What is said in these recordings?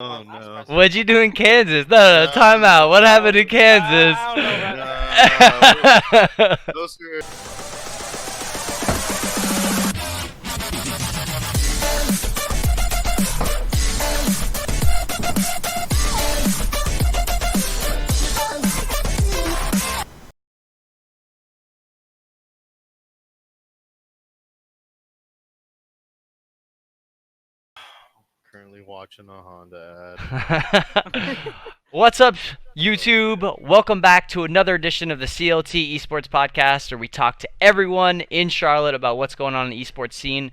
Oh no. What'd you do in Kansas? No, time out. What happened in Kansas? I don't know about those are. Currently watching a Honda ad. What's up, YouTube? Welcome back to another edition of the CLT Esports podcast, where we talk to everyone in Charlotte about what's going on in the esports scene.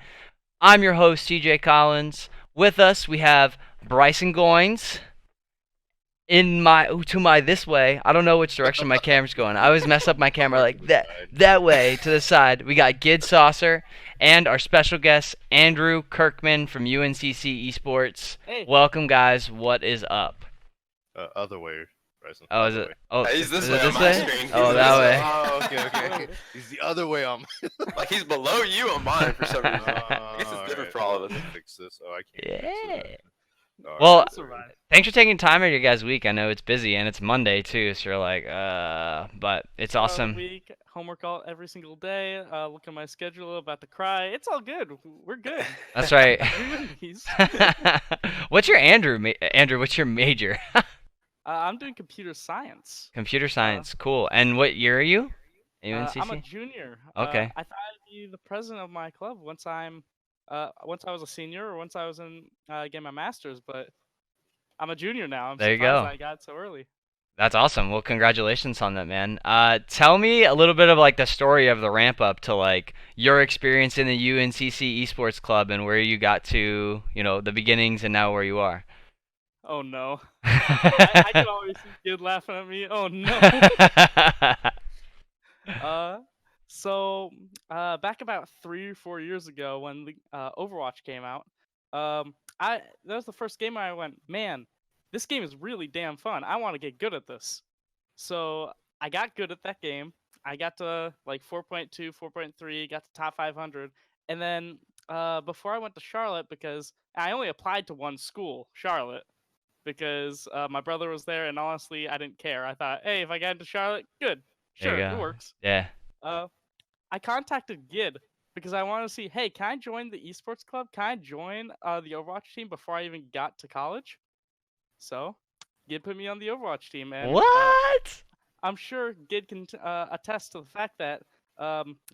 I'm your host, TJ Collins. With us, we have Bryson Goins. To my this way. I don't know which direction my camera's going. I always mess up my camera like that way to the side. We got Gid Saucer and our special guest Andrew Kirkman from UNCC Esports. Hey. Welcome, guys. What is up? Other way, Bryson. Oh, is it? Oh, He's this is way it on this my way? screen. Oh, He's that this way. Oh, okay. He's the other way on. Like he's below you on mine for some reason. I guess it's different for all of us. Fix this. Oh, I can't. Fix Yeah. it. All Well, right. That's alright. thanks for taking time out of your guys' week. I know it's busy and it's Monday too, so you're like, but it's awesome. Week, homework all every single day. Look at my schedule, about to cry. It's all good. We're good. That's right. We win these. What's your Andrew? Andrew, what's your major? I'm doing computer science. Computer science. Cool. And what year are you? I'm a UNCC? junior. Okay. I thought I'd be the president of my club once I was a senior or once I was in getting my master's, but I'm a junior now. I'm There you surprised go. I got so early. That's awesome. Well, congratulations on that, man. Tell me a little bit of like the story of the ramp up to like your experience in the UNCC Esports Club and where you got to, the beginnings and now where you are. Oh no. I can always see kid laughing at me. Oh no. So back about 3 or 4 years ago when the Overwatch came out, that was the first game I went, man, this game is really damn fun. I want to get good at this. So I got good at that game. I got to like 4.2, 4.3, got to top 500, and then before I went to Charlotte, because I only applied to one school, Charlotte, because my brother was there, and honestly, I didn't care. I thought, hey, if I got into Charlotte, good. There Sure, you it go. works. Yeah. I contacted Gid because I wanted to see, hey, can I join the esports club? Can I join the Overwatch team before I even got to college? So, Gid put me on the Overwatch team, and What? I'm sure Gid can attest to the fact that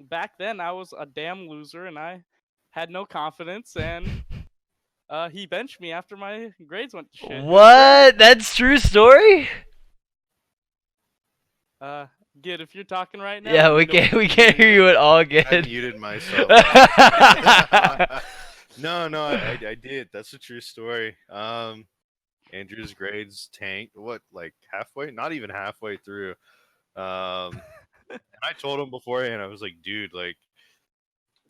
back then I was a damn loser and I had no confidence, and he benched me after my grades went to shit. What? That's true story? Gid, if you're talking right now, Yeah, you we don't- can't hear you at all, I Gid. muted myself. No, I did. That's a true story. Andrew's grades tanked. What, like halfway? Not even halfway through. And I told him beforehand. I was like, dude, like,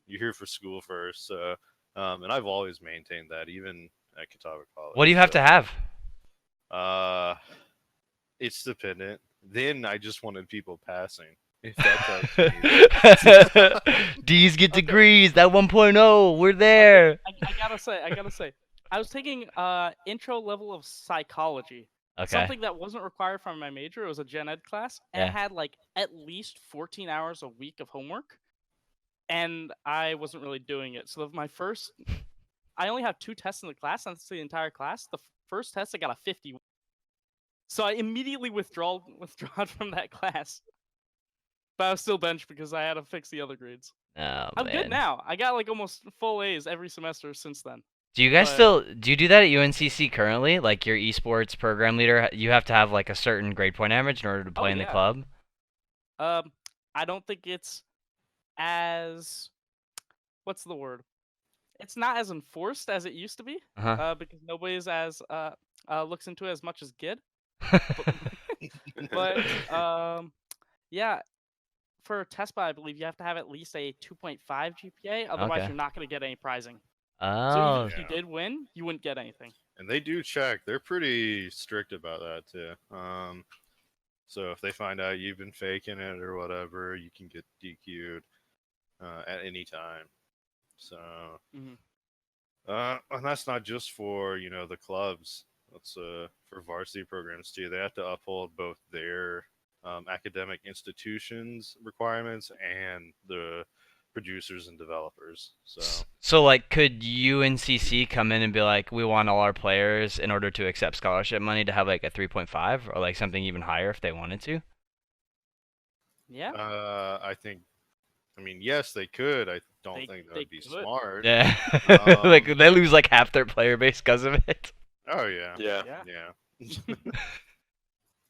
you're here for school first. So, and I've always maintained that, even at Catawba College. What do you have to have? It's dependent. Then I just wanted people passing. If that's D's get degrees. That 1.0. We're there. I gotta say, I was taking intro level of psychology. Okay. Something that wasn't required from my major. It was a gen ed class, and it Yeah. had like at least 14 hours a week of homework, and I wasn't really doing it. So I only have 2 tests in the class, and that's the entire class. The first test I got a 50. So I immediately withdrawn from that class. But I was still benched because I had to fix the other grades. Oh, I'm man. good now. I got like almost full A's every semester since then. Do you guys but- do you do that at UNCC currently? Like your esports program leader, you have to have like a certain grade point average in order to play in the yeah. club? I don't think it's as what's the word? It's not as enforced as it used to be. Uh-huh. Because nobody is as looks into it as much as Gid. But yeah, for TESPA, I believe you have to have at least a 2.5 GPA. Otherwise, Okay. you're not going to get any prizing. So Oh. even if you did win, you wouldn't get anything. And they do check. They're pretty strict about that too. So if they find out you've been faking it or whatever, you can get DQ'd at any time. So, Mhm. and that's not just for the clubs. That's for varsity programs too. They have to uphold both their academic institutions requirements and the producers and developers. So So like, could UNCC come in and be like, we want all our players in order to accept scholarship money to have like a 3.5 or like something even higher if they wanted to? Yeah. I think, I mean, yes, they could. I don't They- think that they would be could. smart. Yeah, like they lose like half their player base because of it. Oh yeah, Yeah. yeah.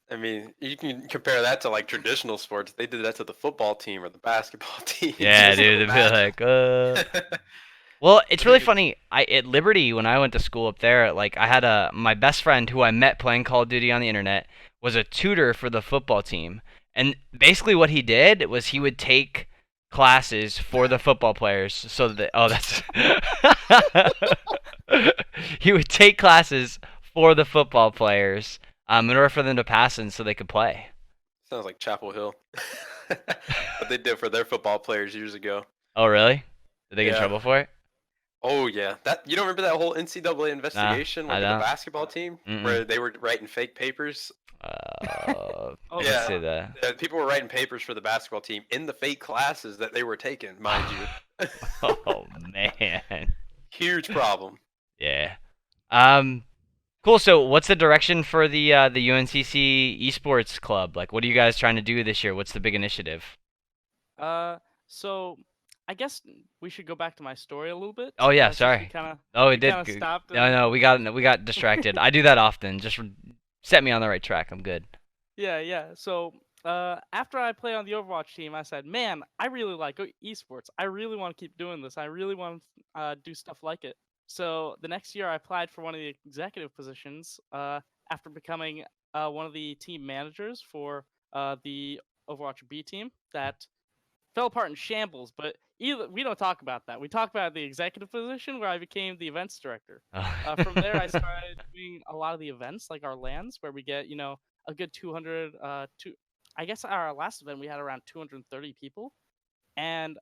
I mean, you can compare that to like traditional sports. They did that to the football team or the basketball team. Yeah, Just dude, they'd be imagine. like, Well, it's really funny. At Liberty, when I went to school up there, like I had my best friend who I met playing Call of Duty on the internet was a tutor for the football team. And basically what he did was he would take classes for the football players so that that's he would take classes for the football players in order for them to pass and so they could play. Sounds like Chapel Hill. What they did for their football players years ago. Oh, really? Did they get in Yeah. trouble for it? Oh yeah, that you don't remember that whole NCAA investigation I with the don't. basketball team Mm-mm. where they were writing fake papers? Oh, Let's yeah. see that. People were writing papers for the basketball team in the fake classes that they were taking, mind you. Oh man. Huge problem. Yeah. Cool. So, what's the direction for the UNCC Esports Club? Like, what are you guys trying to do this year? What's the big initiative? So I guess we should go back to my story a little bit. Oh yeah, since sorry. we kinda, Oh, we it did. kinda stopped. No, we got distracted. I do that often. Just set me on the right track. I'm good. Yeah. So after I played on the Overwatch team, I said, man, I really like esports. I really want to keep doing this. I really want to do stuff like it. So the next year, I applied for one of the executive positions after becoming one of the team managers for the Overwatch B team that fell apart in shambles. But we don't talk about that. We talk about the executive position where I became the events director. From there, I started doing a lot of the events, like our LANs, where we get a good 200. I guess our last event we had around 230 people, and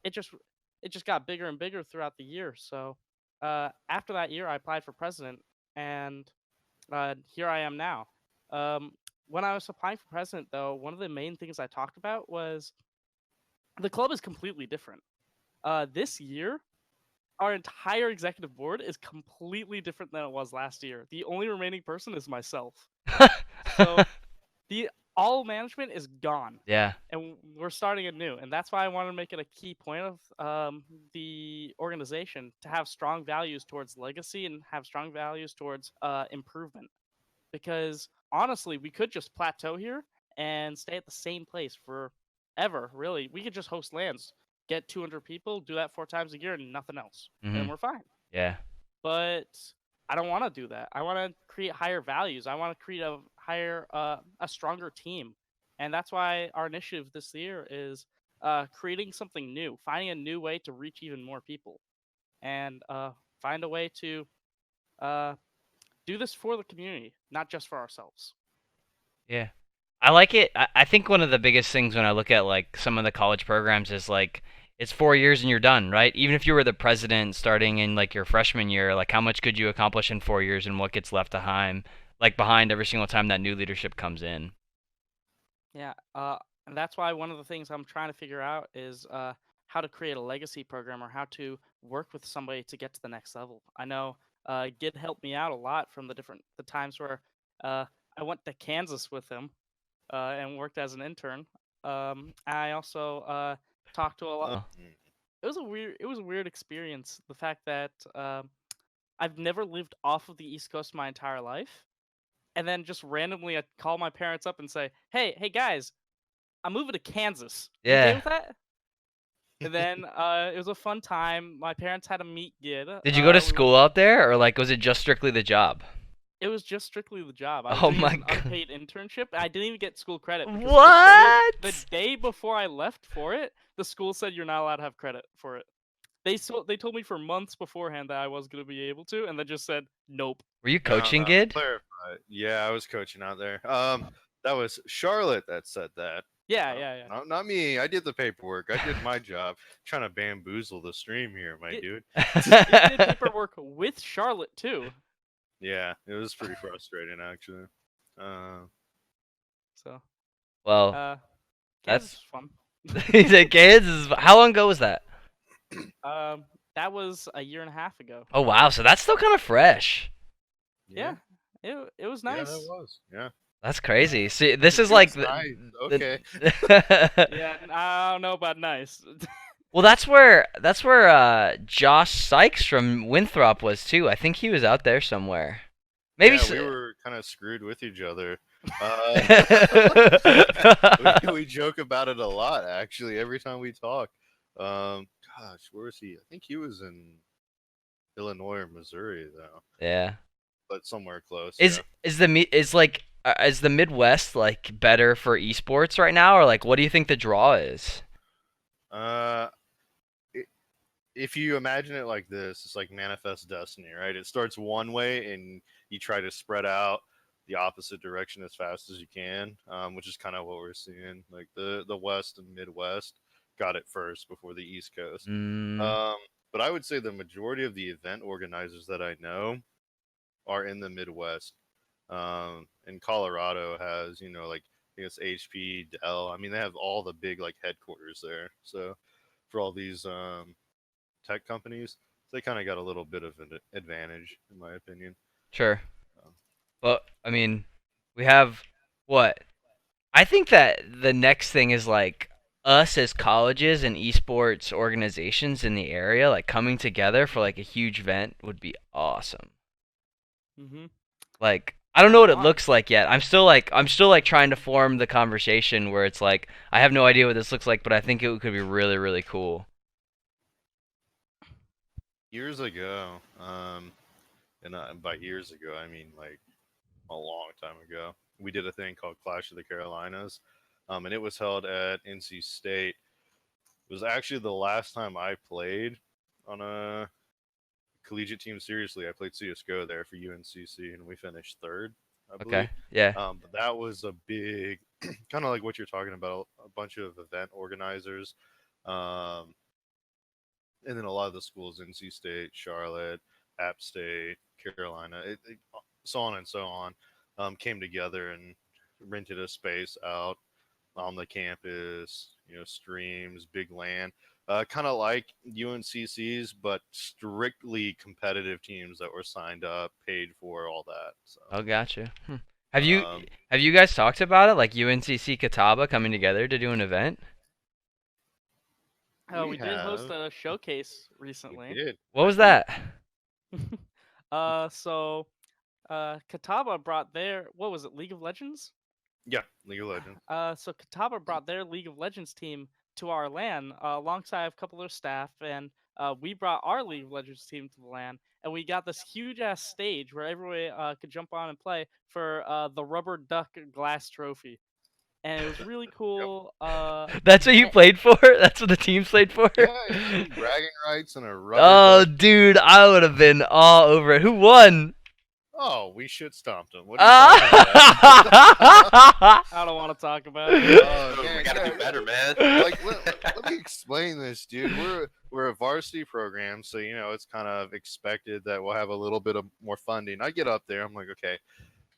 it just got bigger and bigger throughout the year. So after that year, I applied for president, and here I am now. When I was applying for president, though, one of the main things I talked about was the club is completely different. This year, our entire executive board is completely different than it was last year. The only remaining person is myself. So all management is gone. Yeah. And we're starting anew. And that's why I want to make it a key point of the organization to have strong values towards legacy and have strong values towards improvement. Because honestly, we could just plateau here and stay at the same place forever, really. We could just host LANs, get 200 people, do that 4 times a year and nothing else. Mhm. And we're fine. Yeah. But I don't want to do that. I want to create higher values. I want to create a stronger team. And that's why our initiative this year is creating something new, finding a new way to reach even more people, and find a way to do this for the community, not just for ourselves. Yeah. I like it. I think one of the biggest things when I look at like some of the college programs is like it's 4 years and you're done, right? Even if you were the president starting in like your freshman year, like how much could you accomplish in 4 years and what gets left behind every single time that new leadership comes in. Yeah, and that's why one of the things I'm trying to figure out is how to create a legacy program or how to work with somebody to get to the next level. I know Gid helped me out a lot from the times where I went to Kansas with him and worked as an intern. I also talked to a lot. It was a weird experience. The fact that I've never lived off of the East Coast my entire life, and then just randomly I call my parents up and say, hey guys, I'm moving to Kansas. You okay Yeah. with that? And then it was a fun time. My parents had a meet Gid. Did you go to school out there or like was it just strictly the job? It was just strictly the job. I was Oh doing my an God. unpaid internship. I didn't even get school credit. because What? The day before I left for it, the school said you're not allowed to have credit for it. They told me for months beforehand that I was going to be able to, and then just said nope. Were you No, coaching, no, Gid? clarify. Yeah, I was coaching out there. That was Charlotte that said that. Yeah. Not me. I did the paperwork. I did my job. Trying to bamboozle the stream here, my Get- dude. They did paperwork with Charlotte too. Yeah, it was pretty frustrating actually. Uh, So, Well, Kansas that's was fun. he said Kansas. How long ago was that? That was a year and a half ago. Oh wow, so that's still kind of fresh. Yeah, it was yeah, that nice. was. Yeah, That's crazy. See, this is it like was nice. Okay. Yeah, I don't know about nice. Well, that's where Josh Sykes from Winthrop was too. I think he was out there somewhere. Maybe. Yeah, we were kind of screwed with each other. We joke about it a lot, actually, every time we talk. Gosh, where was he? I think he was in Illinois or Missouri, though, Yeah. but somewhere close. Is Yeah. is the Mi- is the Midwest like better for esports right now, or like what do you think the draw is? Uh, i if you imagine it like this, it's like manifest destiny, right? It starts one way, and you try to spread out the opposite direction as fast as you can, which is kind of what we're seeing. Like the West and Midwest got it first before the East Coast. Mm, Um, but I would say the majority of the event organizers that I know are in the Midwest. And Colorado has, like I think it's HP, Dell. I mean, they have all the big like headquarters there. So for all these tech companies, they kind of got a little bit of an advantage, in my opinion. sure. Um, Well, I mean, we have what? I think that the next thing is like us as colleges and esports organizations in the area like coming together for like a huge event would be awesome. Mm-hmm. Like I don't know what it Wow. looks like yet. I'm still like trying to form the conversation where it's like I have no idea what this looks like, but I think it could be really really cool. Years ago, and by years ago, I mean like a long time ago, we did a thing called Clash of the Carolinas, and it was held at NC State. It was actually the last time I played on a collegiate team seriously. I played CS:GO there for UNCC, and we finished third, I Okay. believe. Yeah. But that was a big, kind of like what you're talking about, a bunch of event organizers, um, and then a lot of the schools, NC State, Charlotte, App State, Carolina, so on and so on, came together and rented a space out on the campus, streams, big LAN, kind of like UNCC's, but strictly competitive teams that were signed up, paid for, all that. So, Oh, gotcha. Have you um, have you guys talked about it like UNCC Catawba coming together to do an event? we We did host have, a showcase we recently. did, What I was did. that? So Catawba brought their, what was it, League of Legends? Yeah, League of Legends. So Catawba brought their League of Legends team to our LAN alongside a couple of staff, and we brought our League of Legends team to the LAN, and we got this huge ass stage where everyone could jump on and play for the Rubber Duck Glass Trophy, and it was really Yep. cool. That's what you And, played for? That's what the team played for? Yeah, bragging rights and a rubber Oh, duck. dude, I would have been all over it. Who won? Oh, we shit stomped them. What are you talking about? I don't want to talk about it. Oh, Oh, we man, gotta yeah, do better, man. Like, let me explain this, dude. We're a varsity program, so it's kind of expected that we'll have a little bit of more funding. I get up there, I'm like, okay,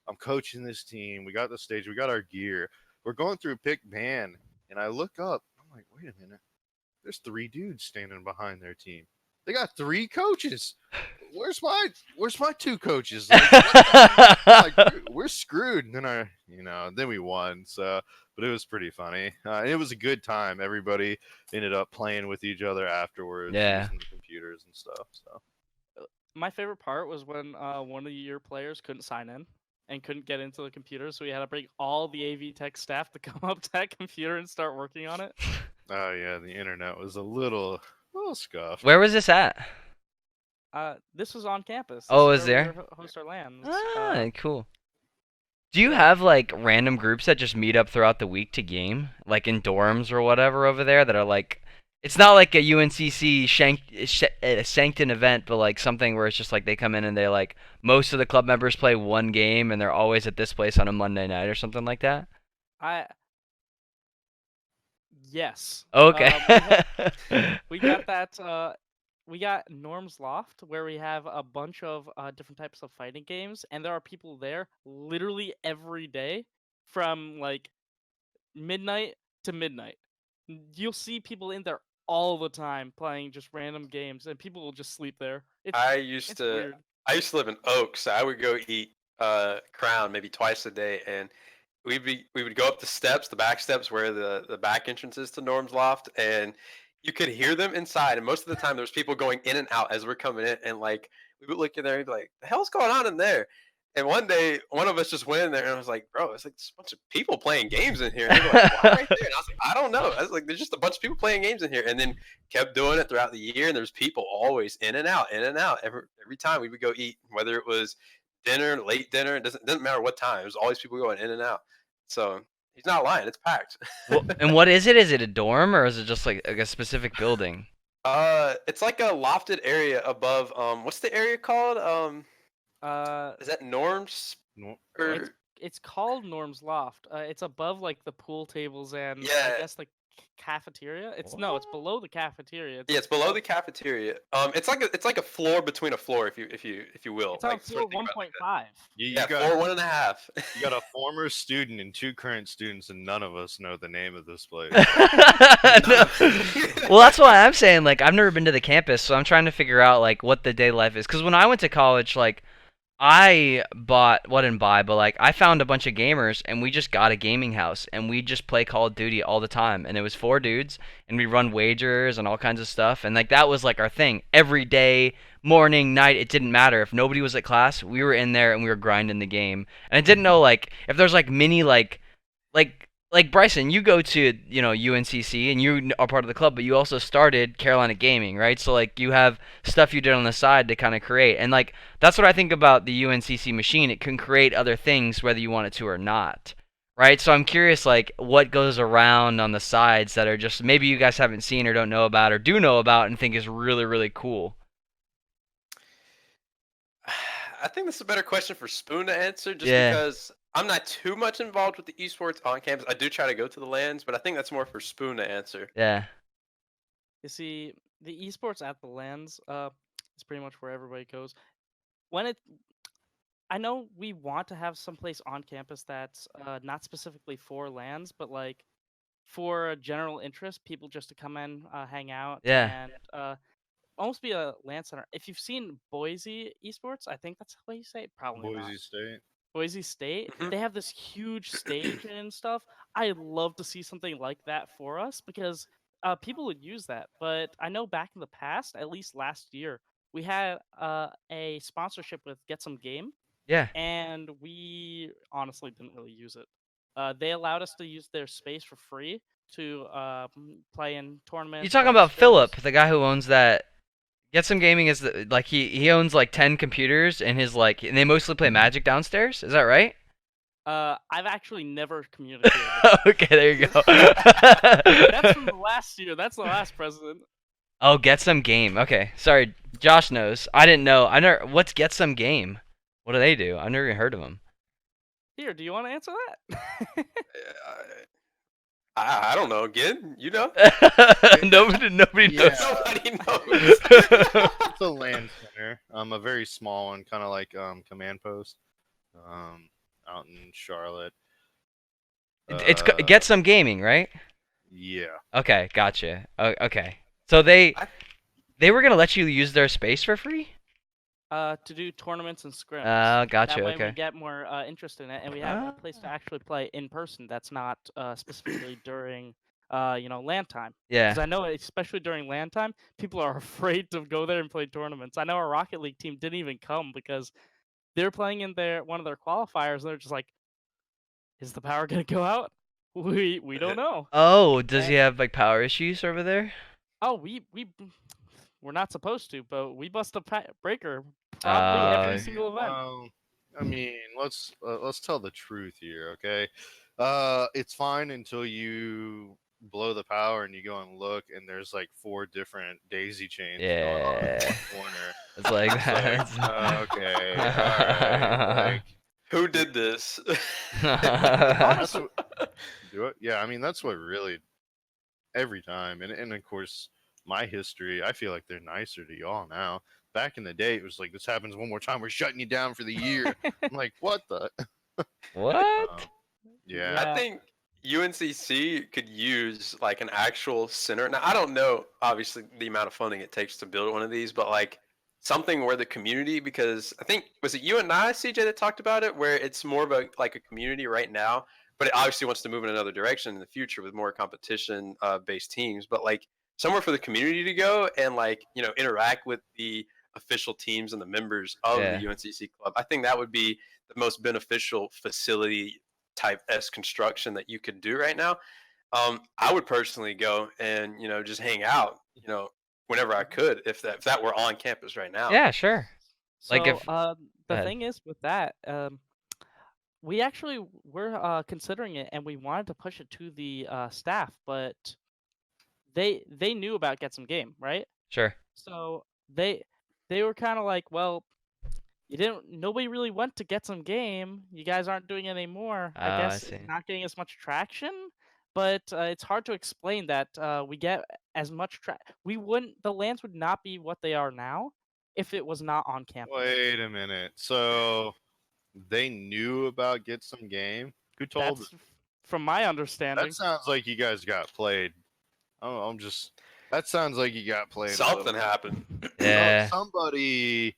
I'm coaching this team. We got the stage, we got our gear. We're going through pick ban, and I look up. I'm like, wait a minute. There's three dudes standing behind their team. They got three coaches. Where's my two coaches? Like, we're screwed. And then we won. So, but it was pretty funny. It was a good time. Everybody ended up playing with each other afterwards, Yeah. using the computers and stuff. So, My favorite part was when one of your players couldn't sign in and couldn't get into the computer, so we had to bring all the AV Tech staff to come up to that computer and start working on it. oh yeah, the internet was a little scuffed. Where was this at? This was on campus. Oh, This is is where there? we host our LANs. Ah, cool. Do you yeah. have like random groups that just meet up throughout the week to game, like in dorms or whatever over there that are like, it's not like a UNCC Sancton event, but like something where it's just like they come in and they like most of the club members play one game and they're always at this place on a Monday night or something like that. Yes. Okay. We got that we got Norm's Loft, where we have a bunch of different types of fighting games, and there are people there literally every day from like midnight to midnight. You'll see people in there all the time playing just random games, and people will just sleep there. It's weird. I used to live in Oaks, so I would go eat Crown maybe twice a day, and we would go up the steps, the back steps where the back entrance is to Norm's Loft, and you could hear them inside. And most of the time, there's people going in and out as we're coming in, and like we would look in there and be like, "The hell's going on in there?" And one day, one of us just went in there, and I was like, "Bro, it's like a bunch of people playing games in here." And they were like, "Why right there?" And I was like, "I don't know." I was like, "There's just a bunch of people playing games in here." And then kept doing it throughout the year, and there's people always in and out, in and out. Every time we would go eat, whether it was dinner, late dinner, it doesn't matter what time. There's always people going in and out. So he's not lying. It's packed. And what is it? Is it a dorm or is it just like a specific building? It's like a lofted area above. What's the area called? Is that Norms? No, Or It's called Norm's Loft. It's above like the pool tables and Yeah. I guess the cafeteria. It's below the cafeteria. Yeah, it's below the cafeteria. It's like a floor between a floor, if you will. It's on like, sort floor of think about it like 1.5. you that. Yeah, got floor 1.5. you got a former student and 2 current students, and none of us know the name of this place. No. Well, that's why I'm saying like I've never been to the campus, so I'm trying to figure out like what the day life is. Because when I went to college, like I didn't buy, but like I found a bunch of gamers and we just got a gaming house and we just play Call of Duty all the time. And it was 4 dudes and we run wagers and all kinds of stuff. And like that was like our thing every day, morning, night. It didn't matter if nobody was at class. We were in there and we were grinding the game. And I didn't know like if there's like mini like Bryson, you go to UNCC and you are part of the club, but you also started Carolina Gaming, right? So like you have stuff you did on the side to kind of create, and like that's what I think about the UNCC machine. It can create other things whether you want it to or not, right? So I'm curious like what goes around on the sides that are just maybe you guys haven't seen or don't know about or do know about and think is really really cool. I think this is a better question for Spoon to answer, just Yeah. because I'm not too much involved with the esports on campus. I do try to go to the LANs, but I think that's more for Spoon to answer. Yeah. You see, the esports at the LANs is pretty much where everybody goes. I know we want to have someplace on campus that's not specifically for LANs, but like for a general interest, people just to come in, hang out, Yeah. and almost be a LAN center. If you've seen Boise Esports, I think that's how you say it. Probably not. Boise State. Boise State, Mhm. they have this huge stage and stuff. I'd love to see something like that for us because people would use that. But I know back in the past, at least last year, we had a sponsorship with Get Some Game, Yeah. and we honestly didn't really use it. They allowed us to use their space for free to play in tournaments. You talking play in about scrims. Philip, the guy who owns that? Get Some Gaming is like he owns like 10 computers and his like and they mostly play Magic downstairs. Is that right? I've actually never communicated with him. Okay, there you go. That's from the last year. That's the last president. Oh, Get Some Game. Okay, sorry, Josh knows. I didn't know. I never. What's Get Some Game? What do they do? I've never even heard of them. Here, do you want to answer that? I don't know. Again, you know. Nobody knows. Yeah. Nobody knows. It's a land center. A very small one, kind of like command post. Out in Charlotte. It's Get Some Gaming, right? Yeah. Okay, gotcha. Okay, so they were gonna let you use their space for free? To do tournaments and scrims. Gotcha. That way Okay. we get more interest in it, and we have a place to actually play in person. That's not specifically during, LAN time. Yeah. Because I know, especially during LAN time, people are afraid to go there and play tournaments. I know our Rocket League team didn't even come because they were playing in one of their qualifiers, and they're just like, "Is the power gonna go out? We don't know." Oh, does he have like power issues over there? Oh, we're not supposed to, but we bust a breaker probably every single event. I mean, let's tell the truth here, okay? It's fine until you blow the power and you go and look, and there's like 4 different daisy chains going on in Yeah. the corner. It's like It's like, okay, all right. Like, Who did this? that's what, do it? Yeah, I mean that's what really every time, and of course my history, I feel like they're nicer to y'all now. Back in the day, it was like, this happens one more time, we're shutting you down for the year. I'm like, what the? What? Yeah. I think UNCC could use like an actual center. Now I don't know obviously the amount of funding it takes to build one of these, but like something where the community, because I think was it you and I, CJ, that talked about it, where it's more of a like a community right now, but it obviously wants to move in another direction in the future with more competition based teams. But like somewhere for the community to go and like, you know, interact with the official teams and the members of Yeah. the UNCC club. I think that would be the most beneficial facility type S construction that you could do right now. I would personally go and, you know, just hang out, you know, whenever I could, if that were on campus right now. Yeah, sure. So Like if the ahead. thing is with that, we actually were considering it, and we wanted to push it to the staff, but they knew about Get Some Game, right? Sure. So they were kind of like, well, nobody really went to Get Some Game. You guys aren't doing it anymore. I Oh, I guess see. it's not getting as much traction, but it's hard to explain that we get as much the lands would not be what they are now if it was not on campus. Wait a minute. So they knew about Get Some Game? Who told them? That's from my understanding. That sounds like you guys got played. I'm just. That sounds like you got played. Something happened. Yeah. Somebody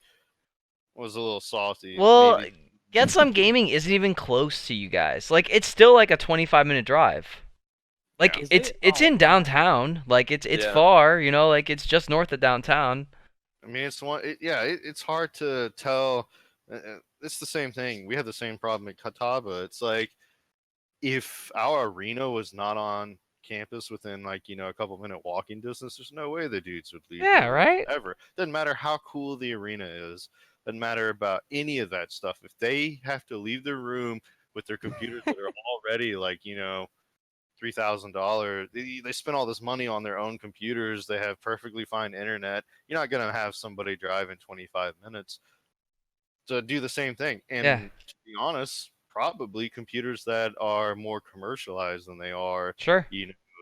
was a little salty. Well, maybe. Get Some Gaming isn't even close to you guys. Like it's still like a 25-minute drive. Like Yeah. Is it's it? it's Oh, in downtown. Like it's Yeah. far, you know, like it's just north of downtown. I mean, it's one. It's hard to tell. It's the same thing. We had the same problem at Catawba. It's like if our arena was not on campus within like a couple minute walking distance, there's no way the dudes would leave. Yeah, the room right? Ever. Doesn't matter how cool the arena is. Doesn't matter about any of that stuff. If they have to leave their room with their computers that are already like $3,000. They spend all this money on their own computers. They have perfectly fine internet. You're not gonna have somebody drive in 25 minutes to do the same thing. And Yeah. to be honest, probably computers that are more commercialized than they are, Sure.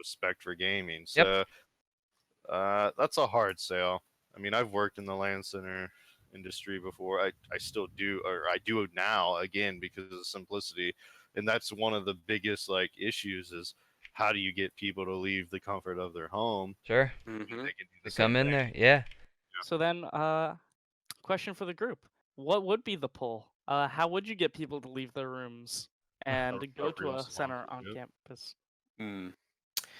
spec for gaming. Yep. So that's a hard sale. I mean, I've worked in the LAN center industry before. I still do, or I do now again because of simplicity. And that's one of the biggest like issues is how do you get people to leave the comfort of their home? Sure. When Mm-hmm. they can do the To same come in thing? there. Yeah. So then, question for the group: what would be the pull? How would you get people to leave their rooms and A go to real a center on sponsorship. campus? Mm.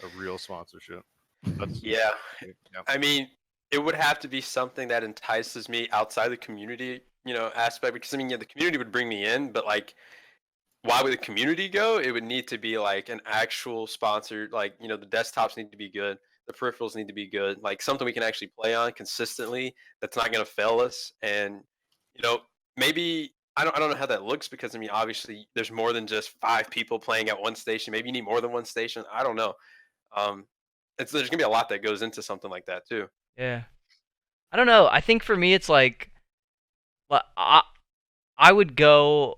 A real sponsorship. That's Yeah. yeah. I mean, it would have to be something that entices me outside the community, you know, aspect. Because I mean, yeah, the community would bring me in, but like, why would the community go? It would need to be like an actual sponsor. Like, you know, the desktops need to be good, the peripherals need to be good, like something we can actually play on consistently. That's not going to fail us. And you know, maybe I don't know how that looks because I mean, obviously, there's more than just 5 people playing at one station. Maybe you need more than one station. I don't know. Um, there's gonna be a lot that goes into something like that too. Yeah. I don't know. I think for me it's like well, I would go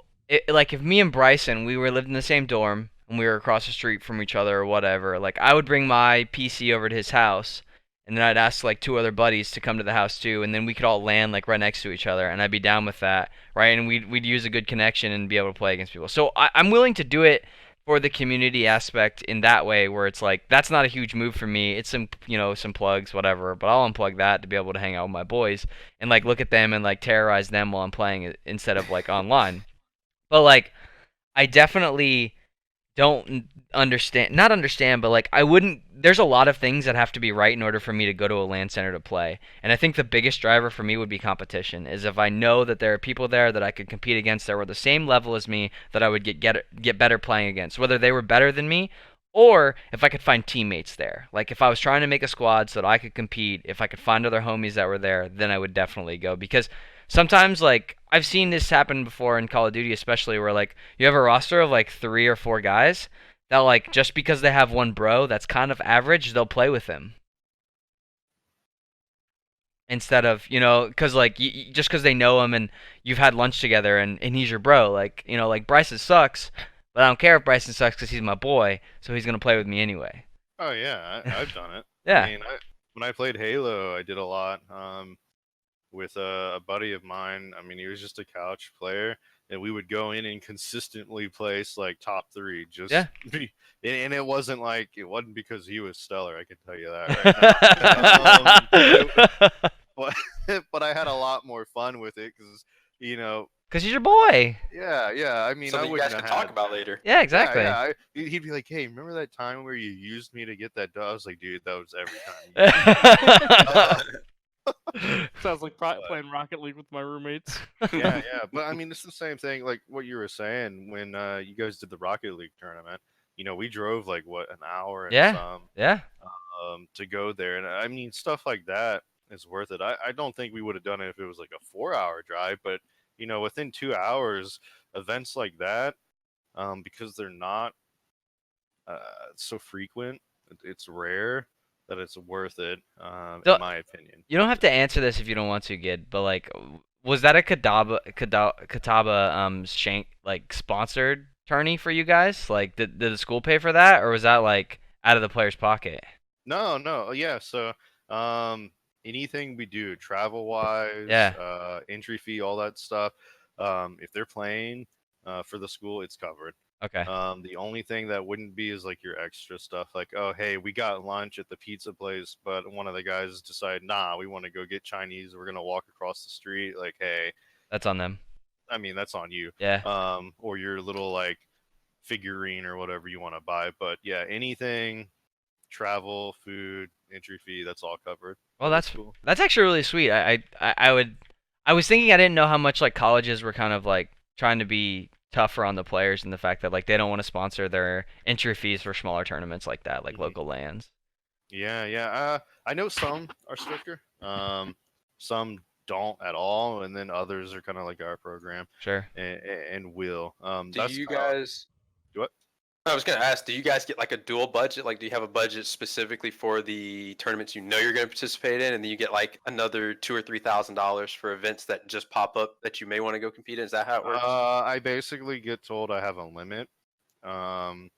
like if me and Bryson we were living in the same dorm and we were across the street from each other or whatever, like I would bring my PC over to his house and then I'd ask like 2 other buddies to come to the house too and then we could all LAN like right next to each other and I'd be down with that, right? And we'd use a good connection and be able to play against people. So I'm willing to do it for the community aspect in that way where it's like that's not a huge move for me. It's some plugs whatever, but I'll unplug that to be able to hang out with my boys and like look at them and like terrorize them while I'm playing it instead of like online. But like I definitely don't not understand, but like I wouldn't. There's a lot of things that have to be right in order for me to go to a LAN center to play. And I think the biggest driver for me would be competition. Is if I know that there are people there that I could compete against that were the same level as me that I would get better playing against, whether they were better than me or if I could find teammates there. Like if I was trying to make a squad so that I could compete, if I could find other homies that were there, then I would definitely go because sometimes like I've seen this happen before in Call of Duty especially where like you have a roster of like 3 or 4 guys that like just because they have one bro that's kind of average, they'll play with him. Instead of, cuz like just cuz they know him and you've had lunch together and he's your bro, like, like Bryson sucks, but I don't care if Bryson sucks cuz he's my boy, so he's going to play with me anyway. Oh yeah, I've done it. Yeah. I mean, when I played Halo, I did a lot with a buddy of mine. I mean, he was just a couch player, and we would go in and consistently place like top 3. Yeah. Just and it wasn't because he was stellar. I can tell you that right now. But I had a lot more fun with it because you know. Because he's your boy. Yeah. I mean, I Something you wouldn't guys have can talk had. about later. Yeah, exactly. Yeah. He'd be like, "Hey, remember that time where you used me to get that dog?" I was like, "Dude, that was every time." Sounds like playing Rocket League with my roommates. Yeah. But I mean, it's the same thing. Like what you were saying when you guys did the Rocket League tournament. We drove like an hour and Yeah. some Yeah. to go there, and I mean, stuff like that is worth it. I don't think we would have done it if it was like a 4-hour drive, but within 2 hours, events like that, because they're not uh, so frequent, it's rare that it's worth it, So- in my opinion. You don't have to answer this if you don't want to, Gid, but like, was that a Catawba shank like sponsored tourney for you guys? Like, did the school pay for that, or was that like out of the player's pocket? No, yeah. So, anything we do, travel wise, Yeah. entry fee, all that stuff, if they're playing, for the school, it's covered. Okay. The only thing that wouldn't be is like your extra stuff, like, oh, hey, we got lunch at the pizza place, but one of the guys decided, nah, we want to go get Chinese. We're gonna walk across the street. Like, hey, That's on them. I mean, that's on you. Yeah. Or your little like figurine or whatever you want to buy. But yeah, anything, travel, food, entry fee, that's all covered. Well, by the school. that's actually really sweet. I was thinking I didn't know how much like colleges were kind of like trying to be tougher on the players and the fact that like they don't want to sponsor their entry fees for smaller tournaments like that, like Mhm. local lands. Yeah. I know some are stricter. Some don't at all, and then others are kind of like our program Sure. and will. Do That's you guys? do what? I was gonna ask, do you guys get like a dual budget? Like, do you have a budget specifically for the tournaments you're going to participate in, and then you get like another $2,000 or $3,000 for events that just pop up that you may want to go compete in? Is that how it works? I basically get told I have a limit, and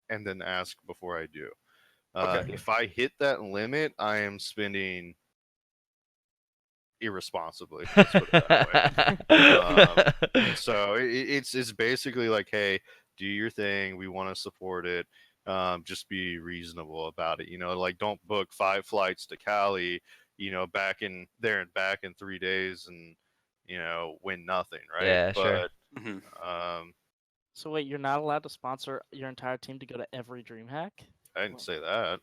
then ask before I do. Okay. If I hit that limit, I am spending irresponsibly. Let's put it that way. So it's basically like, hey, do your thing. We want to support it. Just be reasonable about it. Like don't book 5 flights to Cali. Back in there and back in 3 days, and win nothing, right? Yeah, sure. But Mhm. So wait, you're not allowed to sponsor your entire team to go to every DreamHack? I didn't say that.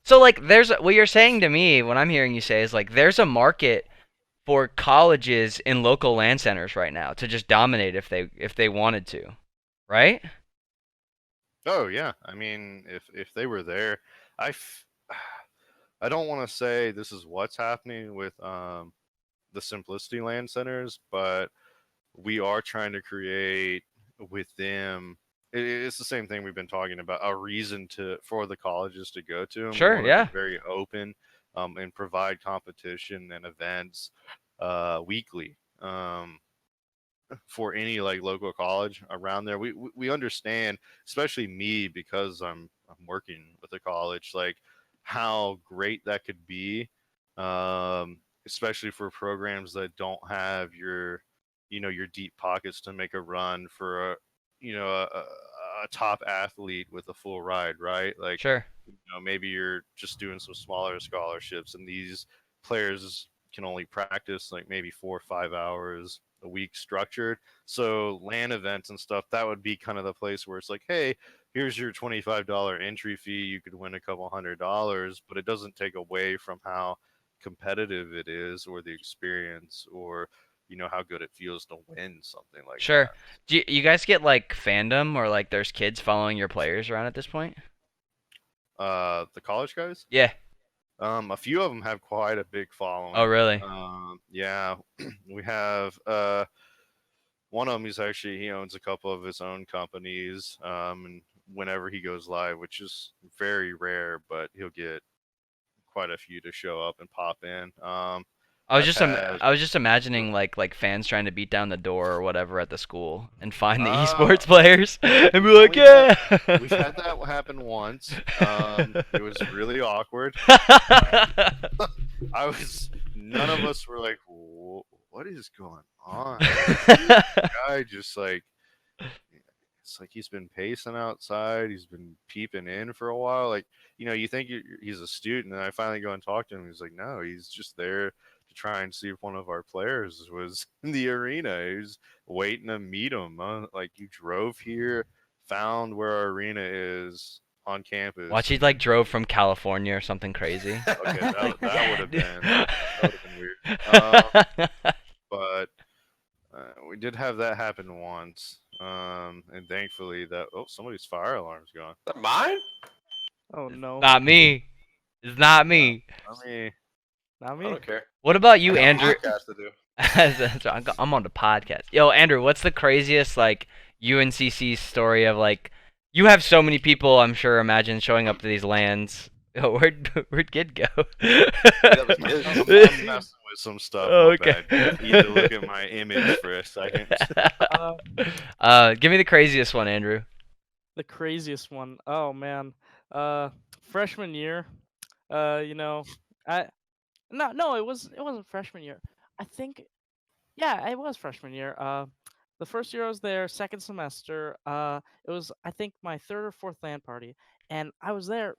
So like there's what you're saying to me, what I'm hearing you say is like there's a market for colleges in local land centers right now to just dominate if they wanted to. Right? Oh yeah, I mean, if they were there, I don't want to say this is what's happening with the Simplicity Land Centers, but we are trying to create with them. It's the same thing we've been talking about, a reason for the colleges to go to them. Sure, We want yeah. to be very open, and provide competition and events weekly. For any like local college around there. We understand, especially me, because I'm working with a college, like how great that could be, especially for programs that don't have your deep pockets to make a run for a top athlete with a full ride, right? Like Sure. maybe you're just doing some smaller scholarships, and these players can only practice like maybe 4 or 5 hours a week structured. So land events and stuff, that would be kind of the place where it's like, hey, here's your $25 entry fee. You could win a couple $100, but it doesn't take away from how competitive it is, or the experience, or how good it feels to win something like Sure. that. Do you guys get like fandom or like there's kids following your players around at this point? The college guys, Yeah. a few of them have quite a big following. Oh, really? Yeah, we have one of them is actually, he owns a couple of his own companies, and whenever he goes live, which is very rare, but he'll get quite a few to show up and pop in. I was just imagining like fans trying to beat down the door or whatever at the school and find the Uh, esports players and be we've like, only yeah. We've had that happen once. It was really awkward. None of us were like, what is going on? The guy just like, it's like he's been pacing outside. He's been peeping in for a while. Like, you think he's a student, and I finally go and talk to him. He's like, no, he's just there to try and see if one of our players was in the arena. He was waiting to meet him. Like, you drove here, found where our arena is on campus. Watch, he like drove from California or something crazy. Okay, that would have been weird. But we did have that happen once, and thankfully somebody's fire alarm's gone. Is that mine? Oh no. Not me. It's not me. I mean, Not I me. don't care. What about you, I got a Andrew? podcast to do. That's right, I'm on the podcast. Yo, Andrew, what's the craziest like UNCC story of like? You have so many people, I'm sure. Imagine showing up to these lands. Yo, where'd Kid go? That was his. I'm messing with some stuff. Oh, My okay. bad. You need to look at my image for a second. Give me the craziest one, Andrew. The craziest one. Oh man. Freshman year. I no, it wasn't freshman year. I think yeah, it was freshman year. The first year I was there, second semester, it was I think my third or fourth LAN party, and I was there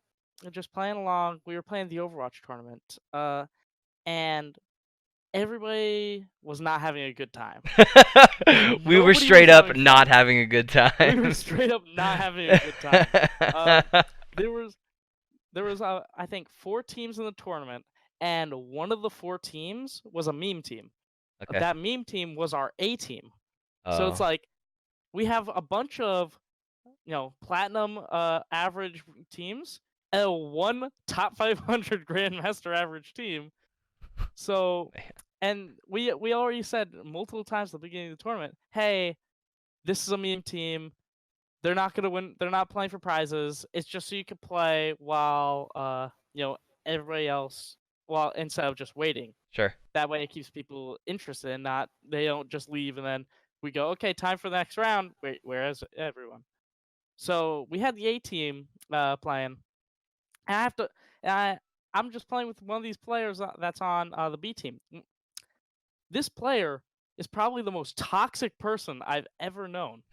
just playing along. We were playing the Overwatch tournament. And everybody was not having a good time. We were Nobody straight was up having not having a good time. We were straight up not having a good time. There was I think 4 teams in the tournament, and one of the 4 teams was a meme team. Okay. That meme team was our A team. So it's Oh. like we have a bunch of platinum average teams and one top 500 grandmaster average team. So Man. and we already said multiple times at the beginning of the tournament, hey, this is a meme team. They're not gonna win. They're not playing for prizes. It's just so you can play while everybody else, instead of just waiting. Sure. That way it keeps people interested and not they don't just leave and then we go, okay, time for the next round. Wait, where is everyone? So we had the A team playing. And I'm just playing with one of these players that's on the B team. This player is probably the most toxic person I've ever known.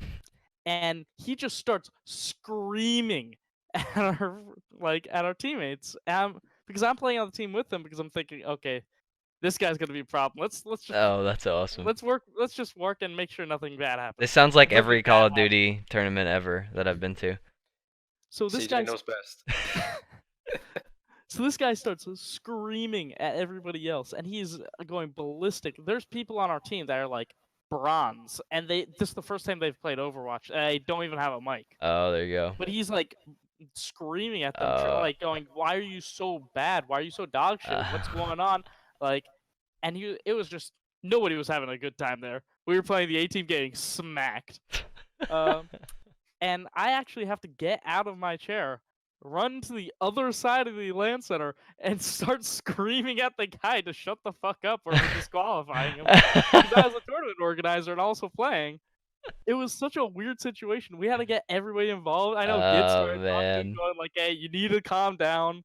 And he just starts screaming at our teammates. Because I'm playing on the team with them because I'm thinking, okay, this guy's gonna be a problem. Let's just Oh, that's awesome. let's just work and make sure nothing bad happens. This sounds like Nothing every bad Call of happens. Duty tournament ever that I've been to. So this CJ guy knows best. So this guy starts screaming at everybody else, and he's going ballistic. There's people on our team that are like bronze, and this is the first time they've played Overwatch. They don't even have a mic. Oh, there you go. But he's like screaming at them, Oh. going, "Why are you so bad? Why are you so dog shit? What's going on?" And it was just nobody was having a good time there. We were playing the A team, getting smacked. And I actually have to get out of my chair, run to the other side of the LAN center, and start screaming at the guy to shut the fuck up or we're disqualifying him. Because I was a tournament organizer and also playing. It was such a weird situation. We had to get everybody involved. I know Gid started talking, man. going like, "Hey, you need to calm down."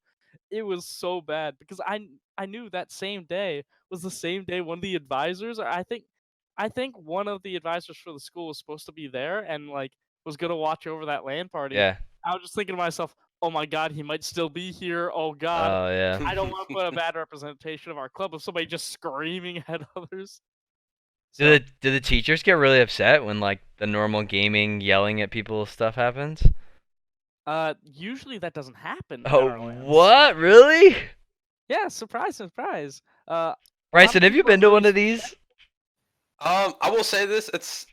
It was so bad because I knew that same day was the same day one of the advisors, or I think one of the advisors for the school was supposed to be there and was gonna watch over that LAN party. Yeah. I was just thinking to myself, oh my god, he might still be here. Oh god. Oh, yeah. I don't want to put a bad representation of our club of somebody just screaming at others. Do the teachers get really upset when like the normal gaming yelling at people stuff happens? Usually that doesn't happen. in Oh, our LANs. what? Really? Yeah, surprise. Bryson, have you people are been to one really of these? I will say this: it's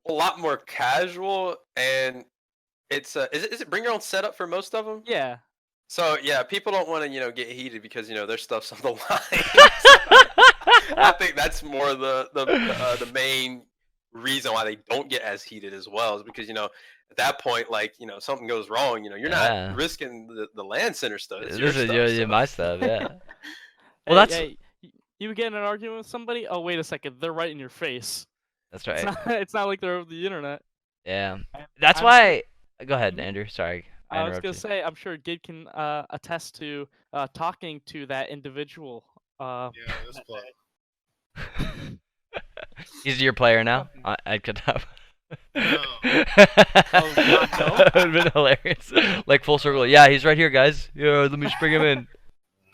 a lot more casual, and it's is it bring your own setup for most of them? Yeah. So yeah, people don't want to get heated because their stuff's on the line. I think that's more the main reason why they don't get as heated as well, is because at that point, something goes wrong, you're Yeah. not risking the LAN center stuff. It's This your is stuff, so. my stuff, yeah. Hey, Well, that's hey, You would get in an argument with somebody. Oh, wait a second, they're right in your face. That's It's right. not. It's not like they're over the internet. Yeah. And That's I'm sure- why. Go ahead, Mhm. Andrew. Sorry, I I was gonna interrupted. say, I'm sure Gid can attest to talking to that individual. Yeah, this play. He's your player now. I could have. No. Oh, God, no? That would have been hilarious. Like full circle. Yeah, he's right here, guys. Yeah, let me just bring him in.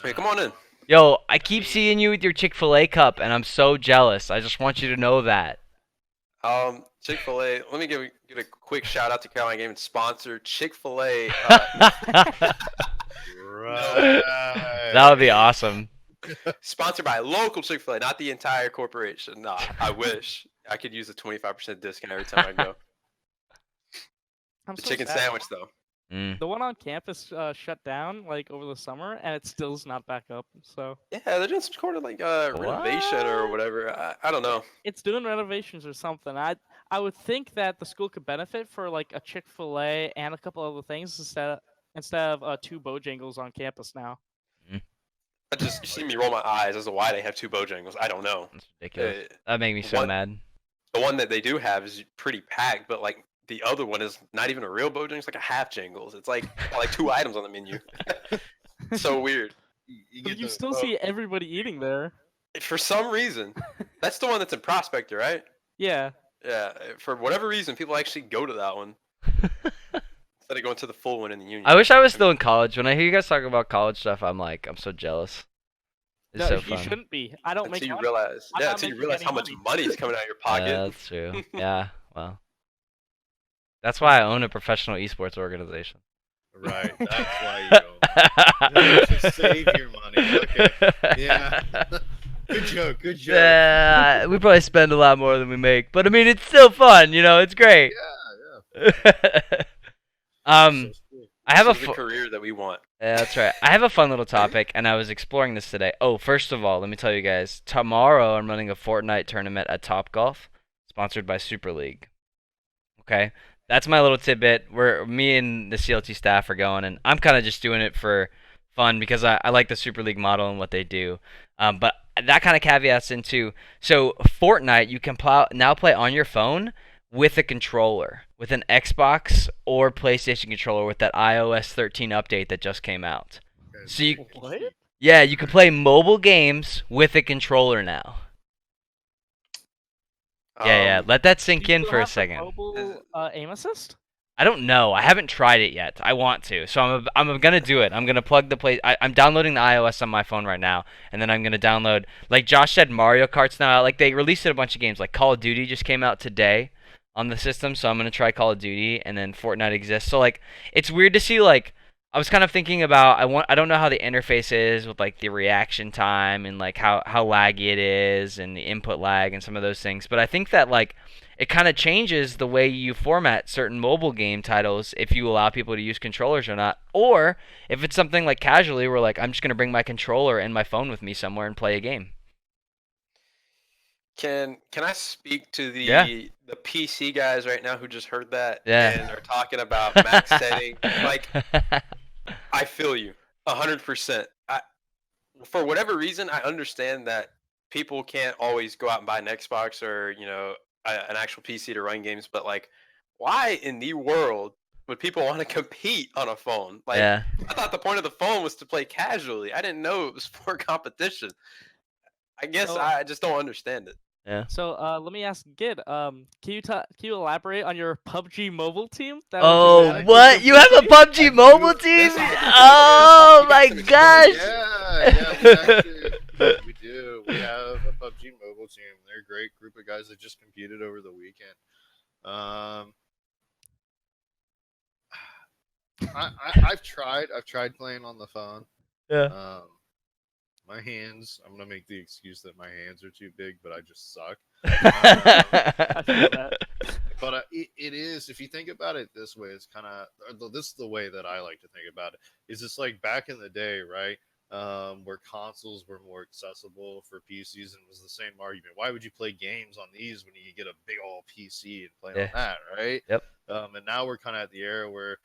Hey, come on in. Yo, I keep seeing you with your Chick-fil-A cup, and I'm so jealous. I just want you to know that. Chick-fil-A. Let me give a quick shout out to Carolina Gaming sponsor Chick-fil-A. Right. That would be awesome. Sponsored by local Chick-fil-A, not the entire corporation. Nah, I wish I could use a 25% discount every time I go. I'm The so chicken sad. sandwich though. Mm. The one on campus shut down like over the summer, and it still's not back up. So Yeah, they're doing some sort of like renovation or What? whatever. I don't know. it's doing renovations or something. I would think that the school could benefit for like a Chick-fil-A and a couple other things instead of 2 Bojangles on campus now. You see me roll my eyes as to why they have 2 Bojangles. I don't know. That's ridiculous. Uh, That made me so what- mad. The one that they do have is pretty packed, but like the other one is not even a real Bojangles. It's like a half Jangles. It's like got, like 2 items on the menu. So weird. But you still see everybody eating there. For some reason, that's the one that's in Prospector, right? Yeah. Yeah. For whatever reason, people actually go to that one instead of going to the full one in the Union. I wish I was still in college. When I hear you guys talk about college stuff, I'm so jealous. It's No, so you fun. shouldn't be. I don't make Until you money. realize, I'm yeah, not until you making realize any how much money. money is coming out of your pocket. That's true. Yeah, well. That's why I own a professional esports organization. Right. That's why you don't. To save your money. Okay. Yeah. Good joke. Good joke. Yeah, we probably spend a lot more than we make, but I mean, it's still fun. It's great. Yeah. I have This a is the career that we want. Yeah, that's right. I have a fun little topic, and I was exploring this today. Oh, first of all, let me tell you guys. Tomorrow, I'm running a Fortnite tournament at Topgolf, sponsored by Super League. Okay, that's my little tidbit. Where me and the CLT staff are going, and I'm kind of just doing it for fun because I like the Super League model and what they do. But that kind of caveats into Fortnite, you can now play on your phone with a controller, with an Xbox or PlayStation controller with that iOS 13 update that just came out. So What? you can play mobile games with a controller now. Yeah. Let that sink Do you in still for a have the second. Mobile aim assist? I don't know. I haven't tried it yet. I want to. So I'm gonna do it. I'm gonna plug the play. I'm downloading the iOS on my phone right now, and then I'm gonna download. Like Josh said, Mario Kart's now out. Like they released a bunch of games. Like Call of Duty just came out today on the system, so I'm gonna try Call of Duty, and then Fortnite exists. So like it's weird to see. Like I was kind of thinking about. I don't know how the interface is with like the reaction time and like how laggy it is and the input lag and some of those things. But I think that like it kind of changes the way you format certain mobile game titles if you allow people to use controllers or not, or if it's something like casually where like I'm just gonna bring my controller and my phone with me somewhere and play a game. Can I speak to the Yeah. the PC guys right now who just heard that Yeah. and are talking about max setting? Like, I feel you 100%. For whatever reason, I understand that people can't always go out and buy an Xbox or an actual PC to run games, but like, why in the world would people want to compete on a phone? Like, Yeah. I thought the point of the phone was to play casually. I didn't know it was for competition. I guess So- I just don't understand it. Yeah. So let me ask Gid. Can you elaborate on your PUBG mobile team? That Oh, dramatically what? You have a competing? PUBG mobile team? Oh my gosh! Yeah, we do. We have a PUBG mobile team. They're a great group of guys that just competed over the weekend. I've tried playing on the phone. Yeah. My hands. I'm gonna make the excuse that my hands are too big, but I just suck. I feel that. But it is, if you think about it this way, it's kind of, this is the way that I like to think about it, is it's like back in the day, right, where consoles were more accessible for PCs, and it was the same argument. Why would you play games on these when you could get a big old PC and play on that, right? Yep. And now we're kind of at the era where,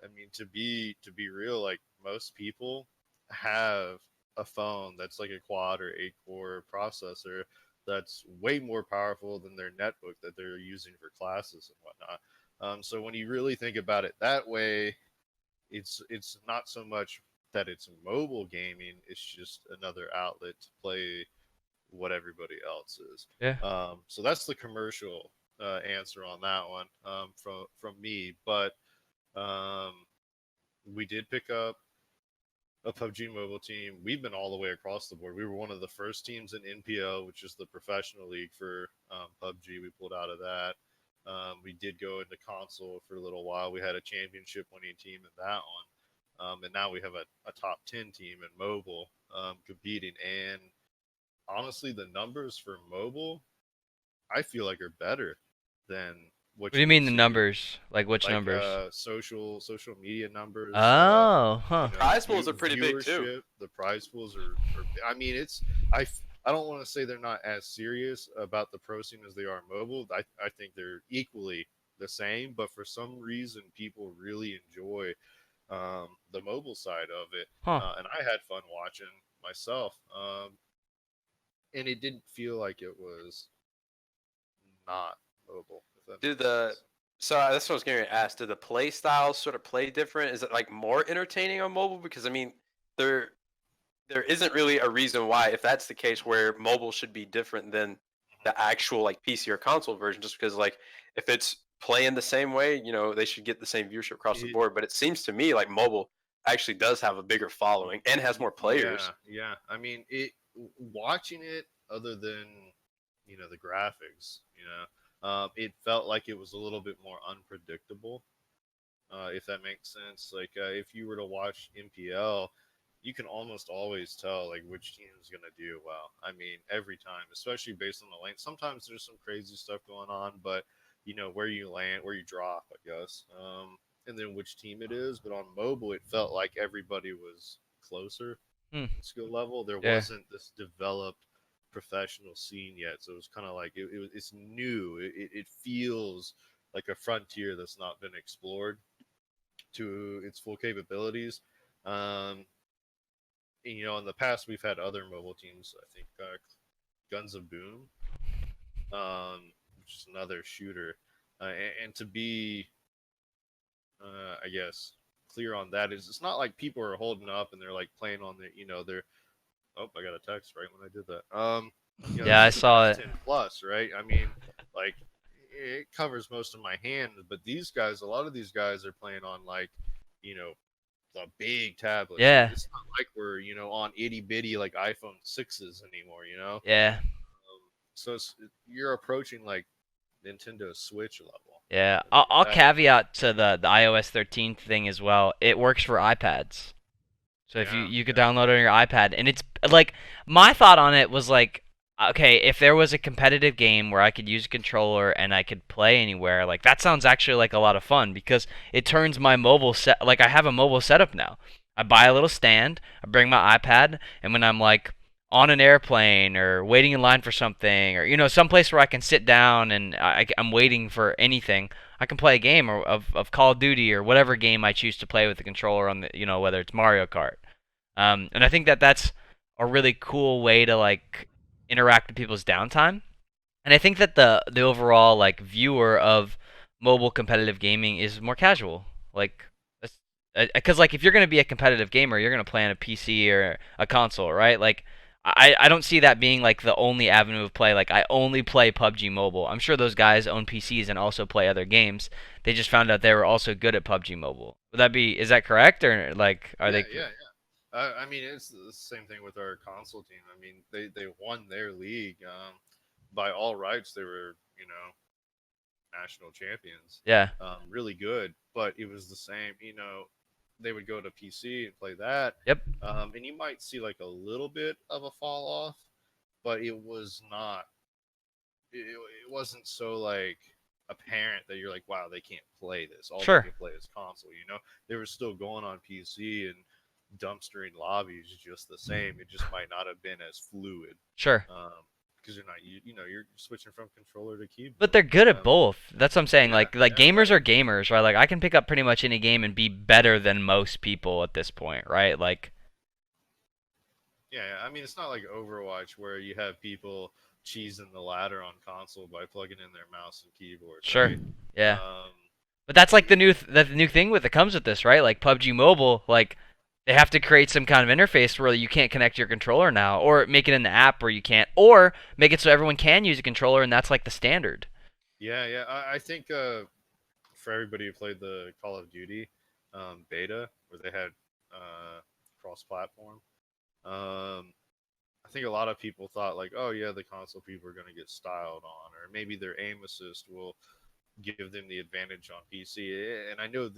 I mean, to be real, like most people have a phone that's like a quad or 8-core processor that's way more powerful than their netbook that they're using for classes and whatnot. So when you really think about it that way, it's not so much that it's mobile gaming; it's just another outlet to play what everybody else is. Yeah. So that's the commercial answer on that one from me. But um, we did pick up a PUBG Mobile team. We've been all the way across the board. We were one of the first teams in NPL, which is the professional league for PUBG. We pulled out of that. We did go into console for a little while. We had a championship winning team in that one. And now we have a top 10 team in mobile competing. And honestly, the numbers for mobile, I feel like are better than What do you mean the numbers? Like which numbers? Social media numbers. Oh, huh. Prize pools are pretty big too. Viewership, the prize pools are I mean, I don't want to say they're not as serious about the pro scene as they are mobile. I think they're equally the same, but for some reason, people really enjoy the mobile side of it. Huh. And I had fun watching myself. And it didn't feel like it was not mobile. So that's what I was going to ask. Do the play styles sort of play different? Is it like more entertaining on mobile? Because I mean, there isn't really a reason why, if that's the case, where mobile should be different than the actual like PC or console version. Just because like if it's playing the same way, you know, they should get the same viewership across the board. But it seems to me like mobile actually does have a bigger following and has more players. Yeah. I mean, watching it, other than the graphics, it felt like it was a little bit more unpredictable, if that makes sense. Like if you were to watch MPL, you can almost always tell like which team is going to do well. I mean, every time, especially based on the lane. Sometimes there's some crazy stuff going on, but where you land, where you drop, I guess, and then which team it is. But on mobile, it felt like everybody was closer in skill level. There wasn't this developed professional scene yet, so it was kind of like it's new. It feels like a frontier that's not been explored to its full capabilities. In the past we've had other mobile teams. I think Guns of Boom, which is another shooter, and to be I guess clear on that is it's not like people are holding up and they're like playing on their Oh, I got a text right when I did that. Yeah, I saw it. 10 plus, right? I mean, like it covers most of my hand, but a lot of these guys are playing on like, the big tablets. Yeah. It's not like we're, on itty bitty like iPhone 6s anymore, Yeah. So you're approaching like Nintendo Switch level. Yeah. I'll caveat to the iOS 13 thing as well. It works for iPads. So if you could download it on your iPad, and it's like my thought on it was like, okay, if there was a competitive game where I could use a controller and I could play anywhere, like that sounds actually like a lot of fun because it turns my mobile set, like I have a mobile setup now. I buy a little stand, I bring my iPad, and when I'm like on an airplane or waiting in line for something or someplace where I can sit down and I'm waiting for anything, I can play a game of Call of Duty or whatever game I choose to play with the controller on the whether it's Mario Kart. And I think that's a really cool way to like interact with people's downtime. And I think that the overall like viewer of mobile competitive gaming is more casual. Like because like if you're going to be a competitive gamer, you're going to play on a PC or a console, right? Like I don't see that being like the only avenue of play. Like I only play PUBG Mobile. I'm sure those guys own PCs and also play other games. They just found out they were also good at PUBG Mobile. Is that correct, or like are they? Yeah. I mean, it's the same thing with our console team. I mean, they won their league. By all rights, they were national champions. Yeah. Really good, but it was the same. They would go to PC and play that. Yep. And you might see like a little bit of a fall off, but it was not. It wasn't so like apparent that you're like, wow, they can't play this. All Sure. they can play is console. They were still going on PC and dumpstering lobbies just the same. It just might not have been as fluid. Sure. Because you're not, you're switching from controller to keyboard. But they're good at both. That's what I'm saying. Like gamers are gamers, right? Like I can pick up pretty much any game and be better than most people at this point, right? Like. Yeah, I mean, it's not like Overwatch where you have people cheesing the ladder on console by plugging in their mouse and keyboard, Sure. right? Yeah. Um, But that's like the new thing that comes with this, right? Like PUBG Mobile, like they have to create some kind of interface where you can't connect your controller now, or make it in the app where you can't, or make it so everyone can use a controller, and that's like the standard. yeah. I think for everybody who played the Call of Duty beta, where they had cross-platform, I think a lot of people thought like, oh yeah, the console people are going to get styled on, or maybe their aim assist will give them the advantage on PC. And I know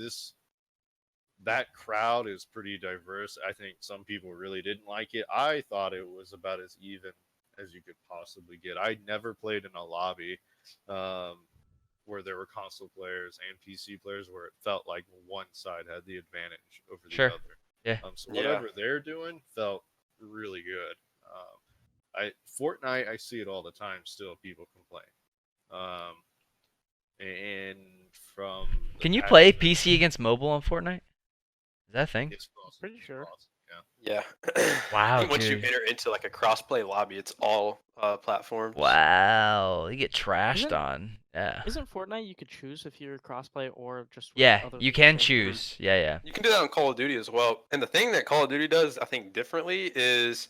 that crowd is pretty diverse. I think some people really didn't like it. I thought it was about as even as you could possibly get. I never played in a lobby um, where there were console players and PC players where it felt like one side had the advantage over the Sure. other. Yeah. So Yeah. whatever they're doing felt really good. I Fortnite, I see it all the time. Still, people complain. Um, and from the Can you patch play that PC against mobile on Fortnite? Is that a thing? it's cross, Pretty sure. yeah. Yeah. Wow, I think once you dude. enter into like a crossplay lobby, it's all platforms. Wow, you get trashed Isn't- on. Yeah. Isn't Fortnite you could choose if you're crossplay or just with Yeah, other you people can sharing? choose. Yeah. You can do that on Call of Duty as well. And the thing that Call of Duty does, I think, differently is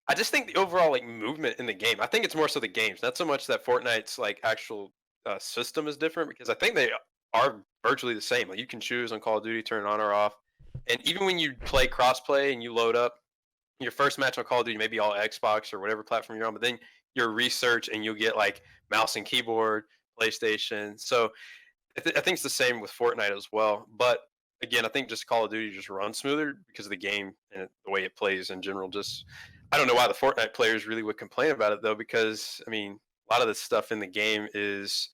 I just think the overall like movement in the game. I think it's more so the games, not so much that Fortnite's like actual system is different because I think they are virtually the same. Like you can choose on Call of Duty, turn it on or off. And even when you play crossplay and you load up your first match on Call of Duty, maybe all Xbox or whatever platform you're on, but then your research and you'll get like mouse and keyboard, PlayStation. So I think it's the same with Fortnite as well. But again, I think just Call of Duty just runs smoother because of the game and the way it plays in general. Just I don't know why the Fortnite players really would complain about it though, because I mean a lot of the stuff in the game is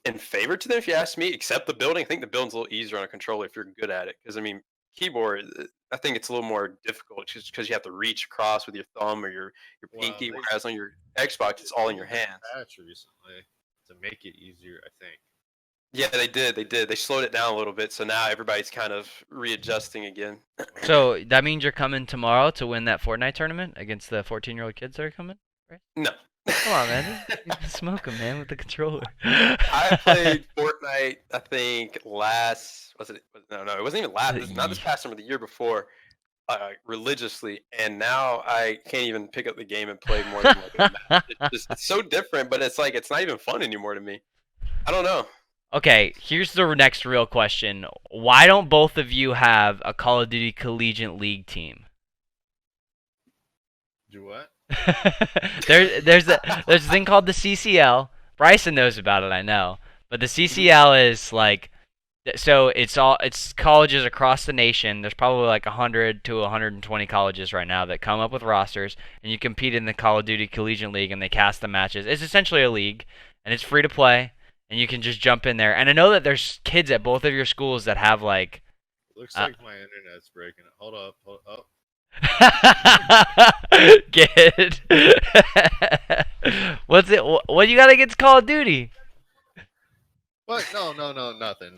in favor to them, if you ask me. Except the building, I think the building's a little easier on a controller if you're good at it. Because I mean, keyboard, I think it's a little more difficult just because you have to reach across with your thumb or your Well, pinky, whereas on your Xbox, it's all in your They made hands. a patch recently to make it easier, I think. Yeah, they did. They did. They slowed it down a little bit, so now everybody's kind of readjusting again. So that means you're coming tomorrow to win that Fortnite tournament against the 14-year-old kids that are coming? No. Come on, man. You can smoke them, man, with the controller. I played Fortnite, I think, last. Was it? No, it wasn't even last. Not this past summer, the year before, religiously. And now I can't even pick up the game and play more than like a match. It's so different, but it's like, it's not even fun anymore to me. I don't know. Okay, here's the next real question. Why don't both of you have a Call of Duty Collegiate League team? Do what? there's a thing called the CCL. Bryson knows about it, I know. But the CCL is like, so it's colleges across the nation. There's probably like 100 to 120 colleges right now that come up with rosters, and you compete in the Call of Duty Collegiate League, and they cast the matches. It's essentially a league, and it's free to play, and you can just jump in there. And I know that there's kids at both of your schools that have like. Looks like my internet's breaking. Hold up. Good. What's it? What you got against Call of Duty? What? No, nothing.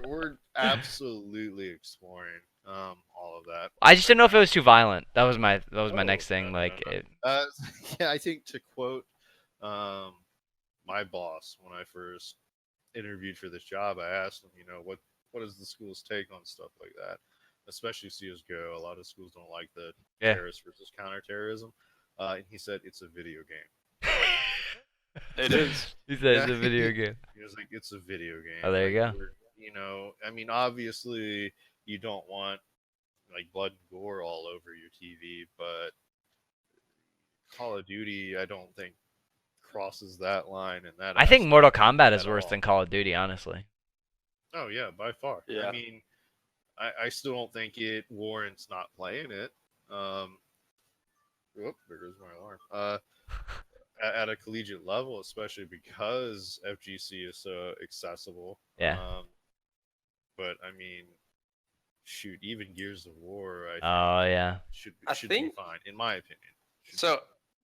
We're absolutely exploring all of that. I just didn't know if it was too violent. That was my next No, thing. no. Like, Yeah, I think to quote my boss when I first interviewed for this job, I asked him, what is the school's take on stuff like that, especially CS:GO. A lot of schools don't like the terrorist versus counterterrorism, and he said it's a video game. It is. He said it's a video game. He was like, it's a video game. Oh, there you go. I mean, obviously, you don't want like blood and gore all over your TV, but Call of Duty, I don't think crosses that line. And that I think aspect Mortal Kombat is at worse all. than Call of Duty, honestly. Oh yeah, by far. Yeah. I mean, I still don't think it warrants not playing it. Whoop, there goes my alarm. At a collegiate level, especially because FGC is so accessible. Yeah. But I mean, shoot, even Gears of War, I think Oh yeah. should I be think- fine, in my opinion. So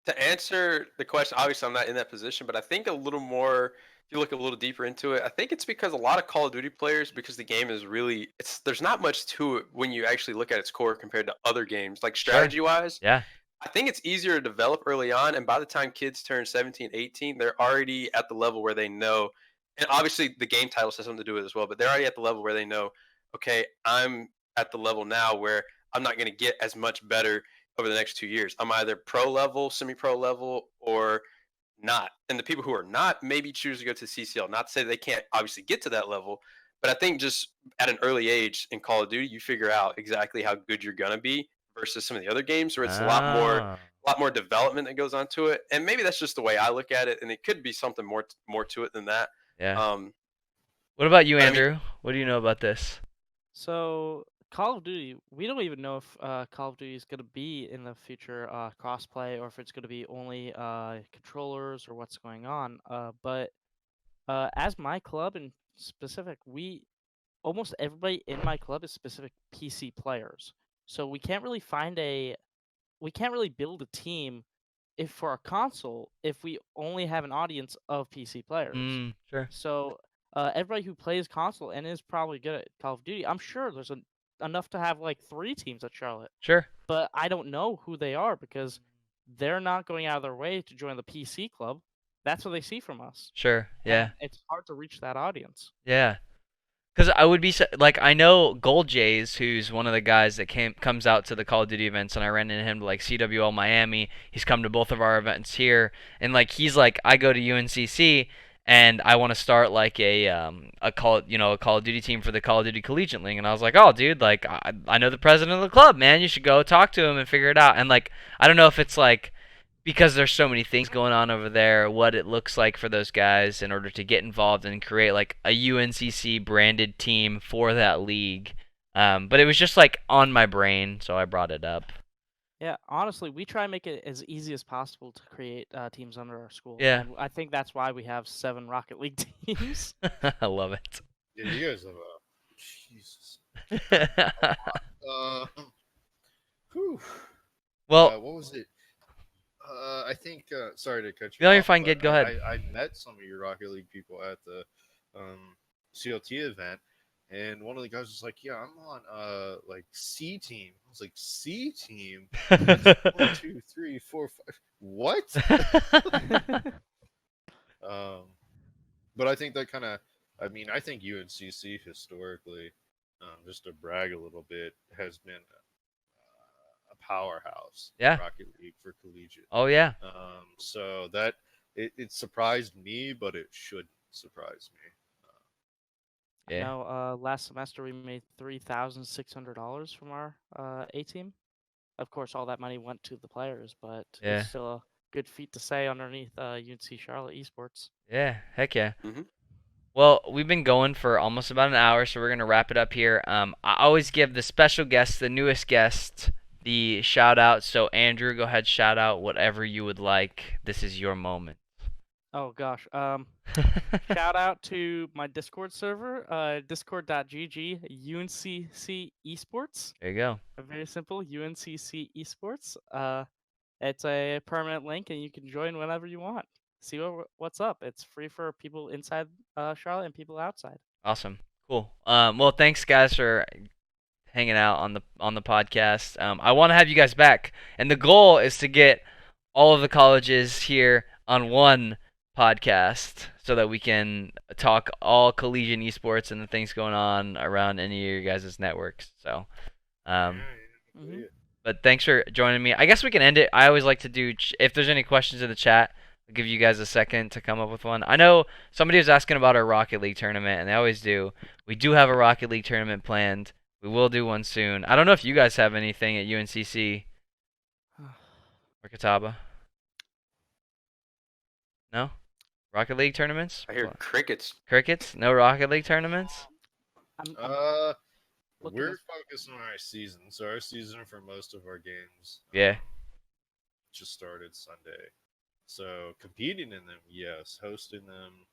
To answer the question, obviously I'm not in that position, but I think a little more. If you look a little deeper into it, I think it's because a lot of Call of Duty players, because the game is really, there's not much to it when you actually look at its core compared to other games, like Sure. strategy wise. Yeah. I think it's easier to develop early on, and by the time kids turn 17, 18, they're already at the level where they know, and obviously the game title has something to do with it as well, but they're already at the level where they know, okay, I'm at the level now where I'm not going to get as much better over the next 2 years. I'm either pro level, semi pro level, or not. And the people who are not maybe choose to go to CCL. Not to say they can't obviously get to that level, but I think just at an early age in Call of Duty, you figure out exactly how good you're gonna be versus some of the other games where it's Oh. a lot more development that goes onto it. And maybe that's just the way I look at it, and it could be something more to it than that. Yeah. Um, What about you, but I mean, Andrew? What do you know about this? So Call of Duty, we don't even know if Call of Duty is going to be in the future crossplay or if it's going to be only controllers or what's going on. But as my club in specific, we almost everybody in my club is specific PC players. So we can't really build a team if for a console if we only have an audience of PC players. Sure. So everybody who plays console and is probably good at Call of Duty, I'm sure there's enough to have like 3 teams at Charlotte. Sure. But I don't know who they are because they're not going out of their way to join the PC club. That's what they see from us. Sure. Yeah. And it's hard to reach that audience. Yeah. Because I would be like, I know Gold Jays, who's one of the guys that comes out to the Call of Duty events, and I ran into him like CWL Miami. He's come to both of our events here, and like he's like, I go to UNCC and I want to start like a Call of Duty team for the Call of Duty Collegiate League, and I was like, oh dude, like I know the president of the club, man. You should go talk to him and figure it out. And like I don't know if it's like because there's so many things going on over there, what it looks like for those guys in order to get involved and create like a UNCC branded team for that league. But it was just like on my brain, so I brought it up. Yeah, honestly, we try and make it as easy as possible to create teams under our school. Yeah. And I think that's why we have 7 Rocket League teams. I love it. Yeah, you guys have Jesus. Whew. Well, what was it? I think. Sorry to cut you. No, you're off, fine, but kid. Go ahead. I met some of your Rocket League people at the CLT event, and one of the guys was like, "Yeah, I'm on like C team." I was like, "C team? 1, 2, 3, 4, 5. What?" But I think that kind of. I mean, I think UNCC historically, just to brag a little bit, has been a powerhouse. Yeah. In Rocket League for collegiate. Oh yeah. So that it surprised me, but it shouldn't surprise me. Yeah. Now, last semester we made $3,600 from our A team. Of course, all that money went to the players, but Yeah. it's still a good feat to say underneath UNC Charlotte Esports. Yeah. Heck yeah. Mm-hmm. Well, we've been going for almost about an hour, so we're gonna wrap it up here. I always give the special guest, the newest guest, the shout out. So Andrew, go ahead, shout out whatever you would like. This is your moment. Oh gosh. Shout out to my Discord server, discord.gg UNCC Esports. There you go. Very simple, UNCC Esports. It's a permanent link, and you can join whenever you want. See what's up. It's free for people inside Charlotte and people outside. Awesome. Cool. Well, thanks guys for hanging out on the podcast. I want to have you guys back, and the goal is to get all of the colleges here on one podcast so that we can talk all collegiate esports and the things going on around any of your guys' networks. So, Mhm. but thanks for joining me. I guess we can end it. I always like to do, if there's any questions in the chat, I'll give you guys a second to come up with one. I know somebody was asking about our Rocket League tournament, and they always do. We do have a Rocket League tournament planned. We will do one soon. I don't know if you guys have anything at UNCC or Catawba. No? Rocket League tournaments? I hear crickets. Crickets? No Rocket League tournaments? Looking We're at- focused on our season. So our season for most of our games Yeah. just started Sunday. So competing in them, yes. Hosting them,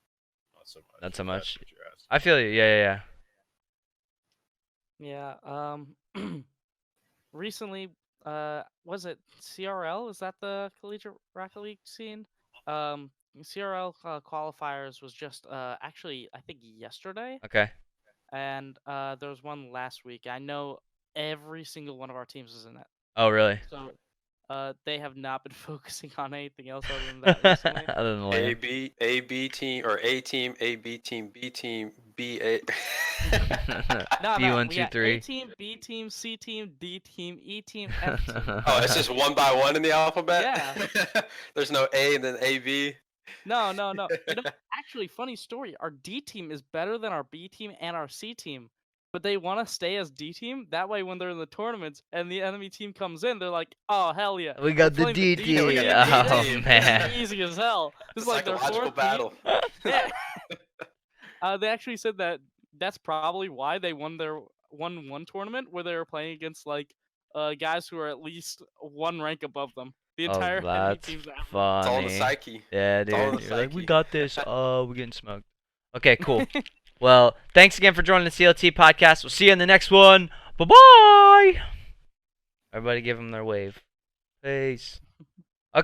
not so much. Not so if much. that's what you're asking. I feel you. Yeah. Yeah. Recently, was it CRL? Is that the Collegiate Rocket League scene? CRL qualifiers was just actually I think yesterday, Okay. and there was one last week. I know every single one of our teams is in it. Oh, really? So they have not been focusing on anything else other than that recently. Other than A LAN. B team or A team, A B team, B team, B A. No, B1, we 2, got 3. A team, B team, C team, D team, E team, F team. Oh, it's just one by one in the alphabet. Yeah. There's no A and then A B. No. You know, actually, funny story. Our D team is better than our B team and our C team, but they want to stay as D team. That way, when they're in the tournaments and the enemy team comes in, they're like, "Oh hell yeah, We we're got the playing D D team. we team." got the D Oh, team. man. It's easy as hell. This is like their Psychological fourth battle. Team. Yeah. They actually said that that's probably why they won one tournament where they were playing against like guys who are at least one rank above them. The Oh, entire enemy that's team's average. It's all in the funny. psyche. Yeah, It's all in dude. the You're like, we psyche. got this. Oh, we're getting smoked. Okay, cool. Well, thanks again for joining the CLT podcast. We'll see you in the next one. Bye-bye. Everybody give them their wave. Peace.